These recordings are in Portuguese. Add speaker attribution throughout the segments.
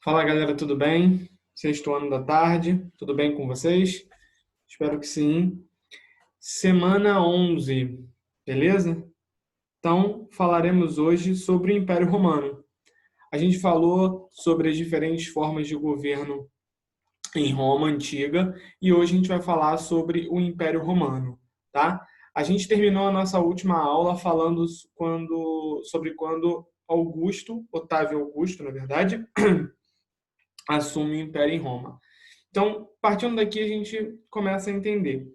Speaker 1: Fala galera, tudo bem? Sexto ano da tarde, tudo bem com vocês? Espero que sim. Semana 11, beleza? Então, falaremos hoje sobre o Império Romano. A gente falou sobre as diferentes formas de governo em Roma antiga e hoje a gente vai falar sobre o Império Romano, tá? A gente terminou a nossa última aula falando sobre quando Augusto, Otávio Augusto, na verdade, assume o Império em Roma. Então, partindo daqui, a gente começa a entender.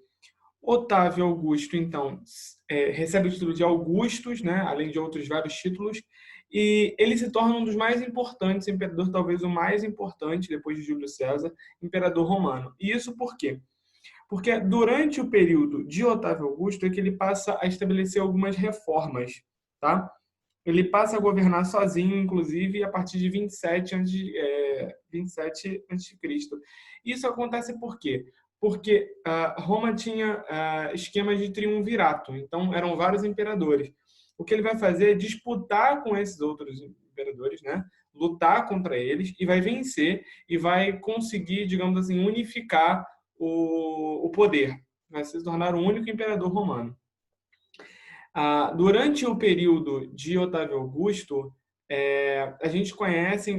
Speaker 1: Otávio Augusto, então, recebe o título de Augustus, né, além de outros vários títulos, e ele se torna um dos mais importantes, imperador talvez o mais importante, depois de Júlio César, imperador romano. E isso por quê? Porque durante o período de Otávio Augusto é que ele passa a estabelecer algumas reformas, tá? Ele passa a governar sozinho, inclusive, a partir de 27 a.C. Isso acontece por quê? Porque Roma tinha esquemas de triunvirato, então eram vários imperadores. O que ele vai fazer é disputar com esses outros imperadores, né? Lutar contra eles e vai vencer e vai conseguir, digamos assim, unificar o poder. Vai se tornar o único imperador romano. Durante o período de Otávio Augusto, a gente conhece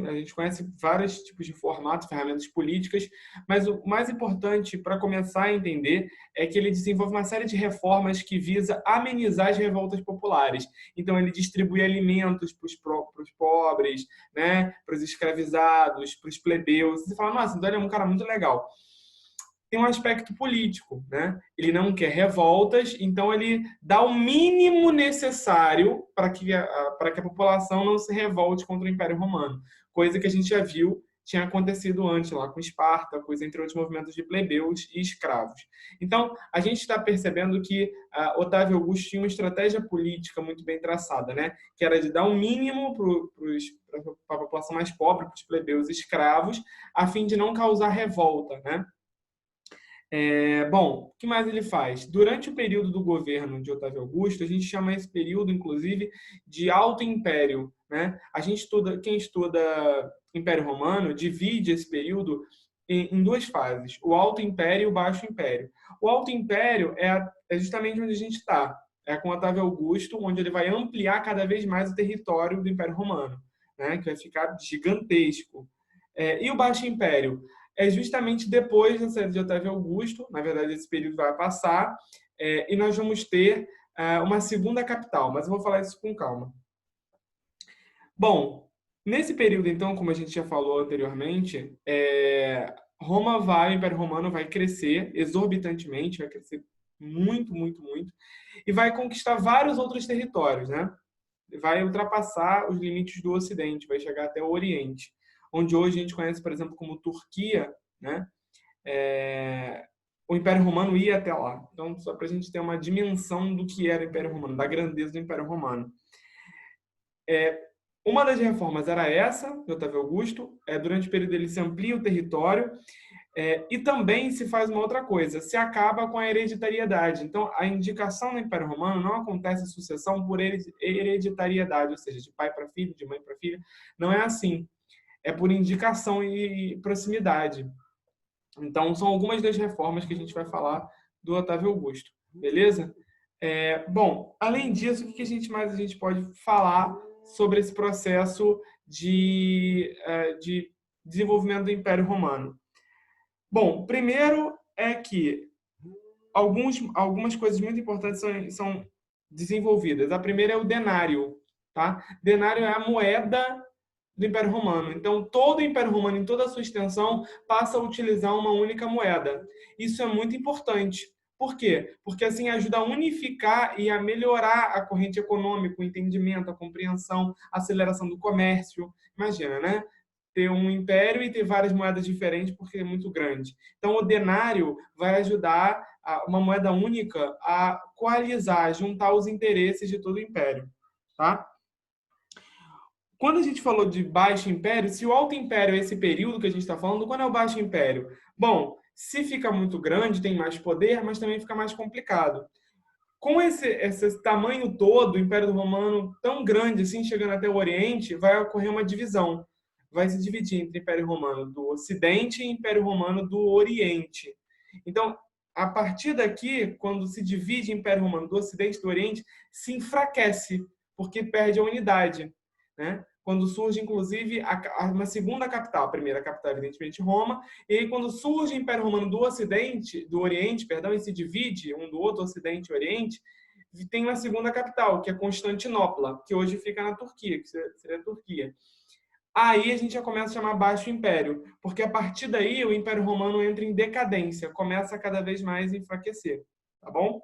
Speaker 1: vários tipos de formatos, ferramentas políticas, mas o mais importante para começar a entender é que ele desenvolve uma série de reformas que visa amenizar as revoltas populares. Então, ele distribui alimentos para os pobres, né, para os escravizados, para os plebeus. Você fala, nossa, então ele é um cara muito legal. Tem um aspecto político, né? Ele não quer revoltas, então ele dá o mínimo necessário para que a população não se revolte contra o Império Romano, coisa que a gente já viu tinha acontecido antes lá com Esparta, coisa entre outros movimentos de plebeus e escravos. Então, a gente está percebendo que Otávio Augusto tinha uma estratégia política muito bem traçada, né? Que era de dar um mínimo para a população mais pobre, para os plebeus e escravos, a fim de não causar revolta, né? Bom, o que mais ele faz? Durante o período do governo de Otávio Augusto, a gente chama esse período, inclusive, de Alto Império, né? Quem estuda Império Romano divide esse período em duas fases: o Alto Império e o Baixo Império. O Alto Império é justamente onde a gente está, é com Otávio Augusto, onde ele vai ampliar cada vez mais o território do Império Romano, né? Que vai ficar gigantesco. E o Baixo Império? É justamente depois da saída de Otávio Augusto, na verdade esse período vai passar, e nós vamos ter uma segunda capital, mas eu vou falar isso com calma. Bom, nesse período então, como a gente já falou anteriormente, o Império Romano vai crescer exorbitantemente, vai crescer muito, muito, muito, e vai conquistar vários outros territórios, né? Vai ultrapassar os limites do Ocidente, vai chegar até o Oriente, onde hoje a gente conhece, por exemplo, como Turquia, né? É, o Império Romano ia até lá. Então, só para a gente ter uma dimensão do que era o Império Romano, da grandeza do Império Romano. Uma das reformas era essa, do Otávio Augusto. Durante o período ele se amplia o território e também se faz uma outra coisa, se acaba com a hereditariedade. Então, a indicação no Império Romano não acontece a sucessão por hereditariedade, ou seja, de pai para filho, de mãe para filha. Não é assim. É por indicação e proximidade. Então, são algumas das reformas que a gente vai falar do Otávio Augusto, beleza? Bom, além disso, o que a gente pode falar sobre esse processo de desenvolvimento do Império Romano? Bom, primeiro é que algumas coisas muito importantes são desenvolvidas. A primeira é o denário, tá? Denário é a moeda do Império Romano. Então, todo o Império Romano, em toda a sua extensão, passa a utilizar uma única moeda. Isso é muito importante. Por quê? Porque assim ajuda a unificar e a melhorar a corrente econômica, o entendimento, a compreensão, a aceleração do comércio. Imagina, né? Ter um império e ter várias moedas diferentes porque é muito grande. Então, o denário vai ajudar uma moeda única a coalizar, juntar os interesses de todo o império, tá? Quando a gente falou de Baixo Império, se o Alto Império é esse período que a gente está falando, quando é o Baixo Império? Bom, se fica muito grande, tem mais poder, mas também fica mais complicado. Com esse tamanho todo, o Império Romano tão grande assim, chegando até o Oriente, vai ocorrer uma divisão. vai se dividir entre Império Romano do Ocidente e Império Romano do Oriente. Então, a partir daqui, quando se divide Império Romano do Ocidente e do Oriente, se enfraquece, porque perde a unidade, né? Quando surge, inclusive, uma segunda capital. A primeira capital, evidentemente, Roma. E aí, quando surge o Império Romano do Ocidente, do Oriente, perdão, e se divide um do outro, Ocidente e Oriente, tem uma segunda capital, que é Constantinopla, que hoje fica na Turquia, que seria a Turquia. Aí a gente já começa a chamar Baixo Império, porque a partir daí o Império Romano entra em decadência, começa a cada vez mais enfraquecer, tá bom?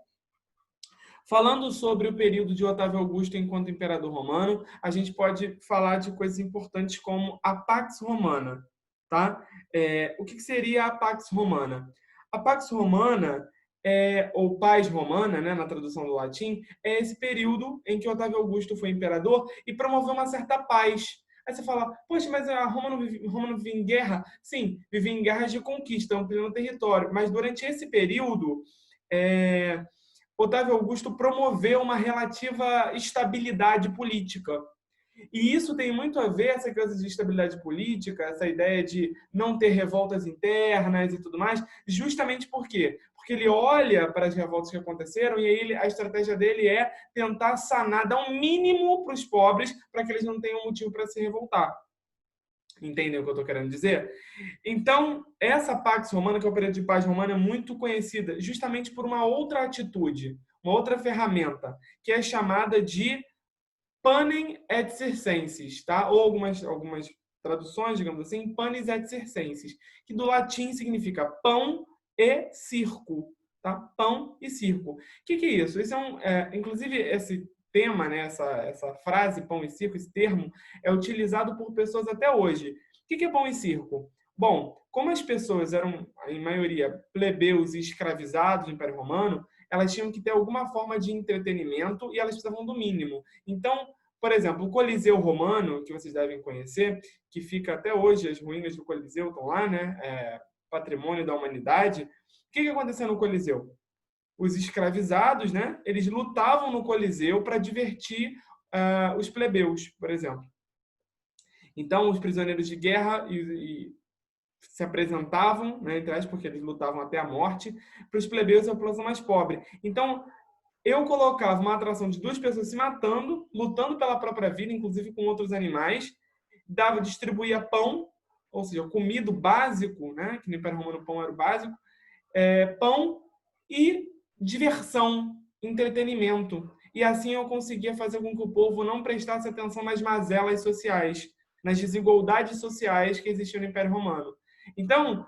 Speaker 1: Falando sobre o período de Otávio Augusto enquanto imperador romano, a gente pode falar de coisas importantes como a Pax Romana, tá? O que seria a Pax Romana? A Pax Romana ou Paz Romana, né, na tradução do latim, é esse período em que Otávio Augusto foi imperador e promoveu uma certa paz. Aí você fala, poxa, mas a Roma não vive em guerra? Sim, vive em guerras de conquista, ampliando território. Mas durante esse período, Otávio Augusto promoveu uma relativa estabilidade política. E isso tem muito a ver, essa coisa de estabilidade política, essa ideia de não ter revoltas internas e tudo mais, justamente por quê? Porque ele olha para as revoltas que aconteceram e aí a estratégia dele é tentar sanar, dar um mínimo para os pobres, para que eles não tenham motivo para se revoltar. Entendem o que eu estou querendo dizer? Então, essa Pax Romana, que é o período de paz romana, é muito conhecida justamente por uma outra atitude, uma outra ferramenta, que é chamada de Panem et Circenses, tá? Ou algumas traduções, digamos assim, Panis et Circenses, que do latim significa pão e circo, tá? Pão e circo. O que é isso? Isso inclusive, esse tema, né, essa frase, pão e circo, esse termo, é utilizado por pessoas até hoje. O que é pão e circo? Bom, como as pessoas eram, em maioria, plebeus e escravizados no Império Romano, elas tinham que ter alguma forma de entretenimento e elas precisavam do mínimo. Então, por exemplo, o Coliseu Romano, que vocês devem conhecer, que fica até hoje, as ruínas do Coliseu estão lá, né? Patrimônio da humanidade. O que aconteceu no Coliseu? Os escravizados, né? Eles lutavam no Coliseu para divertir os plebeus, por exemplo. Então, os prisioneiros de guerra se apresentavam, né, porque eles lutavam até a morte, para os plebeus e a população mais pobre. Então, eu colocava uma atração de duas pessoas se matando, lutando pela própria vida, inclusive com outros animais, distribuía pão, ou seja, comida básico, né, que no Império Romano o pão era o básico, pão e diversão, entretenimento. E assim eu conseguia fazer com que o povo não prestasse atenção nas mazelas sociais, nas desigualdades sociais que existiam no Império Romano. Então,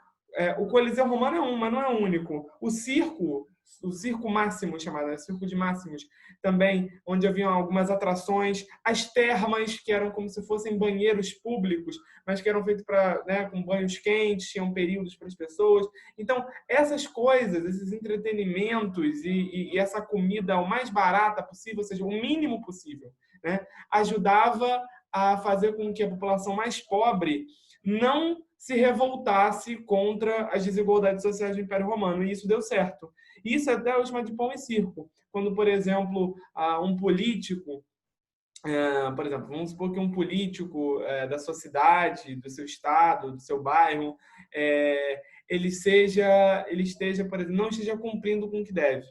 Speaker 1: o Coliseu Romano é mas não é único. O circo máximo, chamado, né? Circo de Máximos, também, onde haviam algumas atrações, as termas, que eram como se fossem banheiros públicos, mas que eram feitos com banhos quentes, tinham períodos para as pessoas. Então, essas coisas, esses entretenimentos e essa comida o mais barata possível, ou seja, o mínimo possível, né, ajudava a fazer com que a população mais pobre não se revoltasse contra as desigualdades sociais do Império Romano. E isso deu certo. Isso até o chama de pão e circo. Quando, por exemplo, um político, por exemplo, vamos supor que um político da sua cidade, do seu estado, do seu bairro, ele esteja, por exemplo, não esteja cumprindo com o que deve,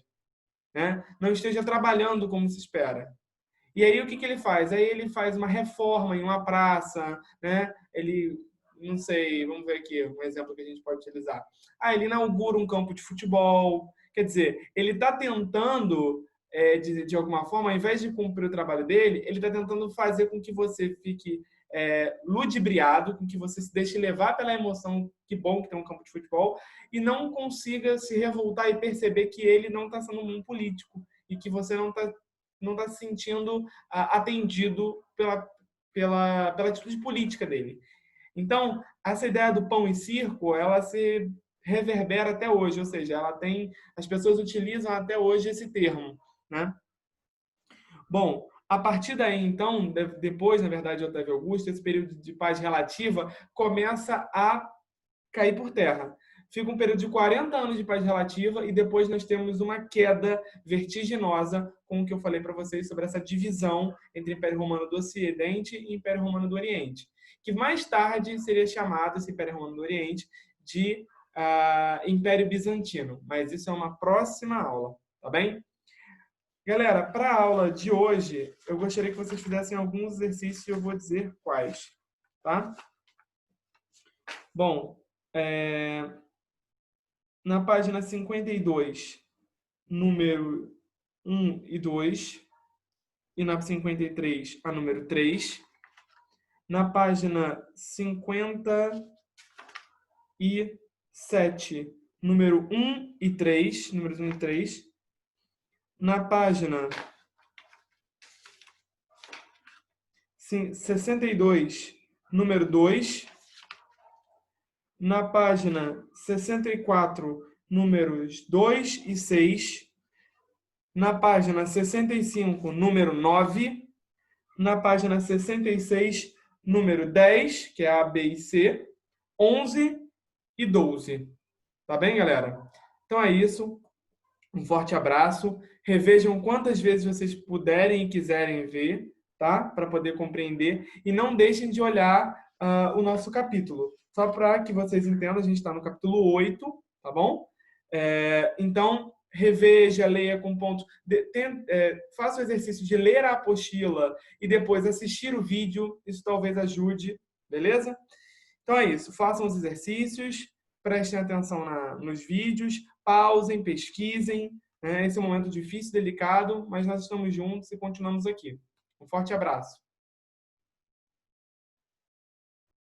Speaker 1: né? Não esteja trabalhando como se espera. E aí o que ele faz? Aí ele faz uma reforma em uma praça, né? Ele, não sei, vamos ver aqui um exemplo que a gente pode utilizar. Ele inaugura um campo de futebol. Quer dizer, ele está tentando, de alguma forma, ao invés de cumprir o trabalho dele, ele está tentando fazer com que você fique ludibriado, com que você se deixe levar pela emoção, que bom que tem um campo de futebol, e não consiga se revoltar e perceber que ele não está sendo um político e que você não está se sentindo atendido pela atitude política dele. Então, essa ideia do pão e circo, ela se reverbera até hoje, ou seja, as pessoas utilizam até hoje esse termo, né? Bom, a partir daí, então, depois, na verdade, de Otávio Augusto, esse período de paz relativa começa a cair por terra. Fica um período de 40 anos de paz relativa e depois nós temos uma queda vertiginosa, com o que eu falei para vocês sobre essa divisão entre Império Romano do Ocidente e Império Romano do Oriente. que mais tarde seria chamado, esse Império Romano do Oriente, de Império Bizantino. Mas isso é uma próxima aula, tá bem? Galera, para a aula de hoje, eu gostaria que vocês fizessem alguns exercícios e eu vou dizer quais, tá? Bom, na página 52, número 1 e 2, e na 53, a número 3. Na página 57, número 1 e 3, números 1 e 3. Na página 62, número 2. Na página 64, números 2 e 6. Na página 65, número 9. Na página 66, número 10, que é A, B e C. 11 e 12. Tá bem, galera? Então é isso. Um forte abraço. Revejam quantas vezes vocês puderem e quiserem ver, tá? Para poder compreender. E não deixem de olhar o nosso capítulo. Só para que vocês entendam, a gente está no capítulo 8, tá bom? Então, reveja, leia com pontos. Faça o exercício de ler a apostila e depois assistir o vídeo. Isso talvez ajude, beleza? Então é isso. Façam os exercícios, prestem atenção nos vídeos, pausem, pesquisem. Esse é um momento difícil, delicado, mas nós estamos juntos e continuamos aqui. Um forte abraço.